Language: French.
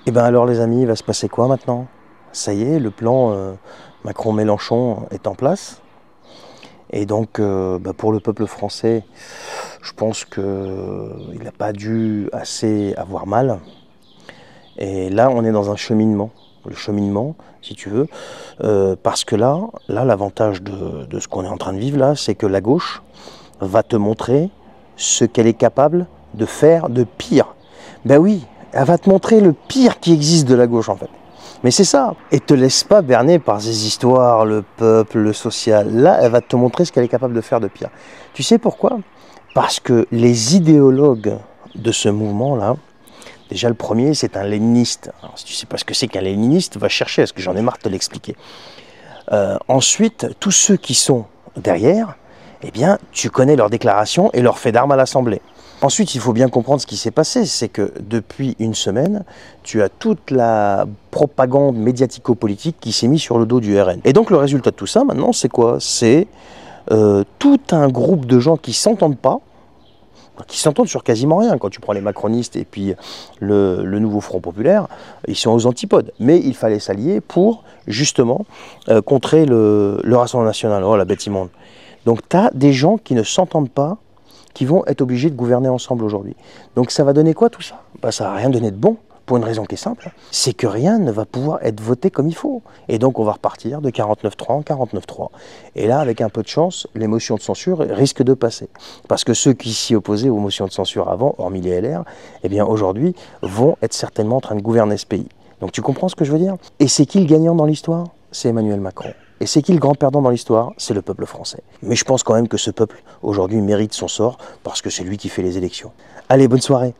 Et bien alors les amis, il va se passer quoi maintenant? Ça y est, le plan Macron-Mélenchon est en place. Et donc pour le peuple français, je pense qu'il n'a pas dû assez avoir mal. Et là, on est dans un cheminement. Le cheminement, si tu veux, parce que là l'avantage de ce qu'on est en train de vivre là, c'est que la gauche va te montrer ce qu'elle est capable de faire de pire. Ben oui, elle va te montrer le pire qui existe de la gauche en fait. Mais c'est ça. Et te laisse pas berner par ces histoires, le peuple, le social. Là, elle va te montrer ce qu'elle est capable de faire de pire. Tu sais pourquoi? Parce que les idéologues de ce mouvement-là, déjà le premier, c'est un léniniste. Alors, si tu sais pas ce que c'est qu'un léniniste, va chercher, parce que j'en ai marre de te l'expliquer. Ensuite, tous ceux qui sont derrière, eh bien, tu connais leurs déclarations et leurs faits d'armes à l'Assemblée. Ensuite, il faut bien comprendre ce qui s'est passé, c'est que depuis une semaine, tu as toute la propagande médiatico-politique qui s'est mise sur le dos du RN. Et donc le résultat de tout ça, maintenant, c'est quoi? C'est tout un groupe de gens qui ne s'entendent pas, qui s'entendent sur quasiment rien. Quand tu prends les macronistes et puis le nouveau Front Populaire, ils sont aux antipodes. Mais il fallait s'allier pour, justement, contrer le Rassemblement National. Oh, la bête immonde. Donc tu as des gens qui ne s'entendent pas, qui vont être obligés de gouverner ensemble aujourd'hui. Donc ça va donner quoi tout ça? Ça va rien donner de bon, pour une raison qui est simple, c'est que rien ne va pouvoir être voté comme il faut. Et donc on va repartir de 49.3 en 49.3. Et là, avec un peu de chance, les motions de censure risquent de passer. Parce que ceux qui s'y opposaient aux motions de censure avant, hormis les LR, eh bien aujourd'hui, vont être certainement en train de gouverner ce pays. Donc tu comprends ce que je veux dire? Et c'est qui le gagnant dans l'histoire? C'est Emmanuel Macron. Et c'est qui le grand perdant dans l'histoire? C'est le peuple français. Mais je pense quand même que ce peuple, aujourd'hui, mérite son sort, parce que c'est lui qui fait les élections. Allez, bonne soirée!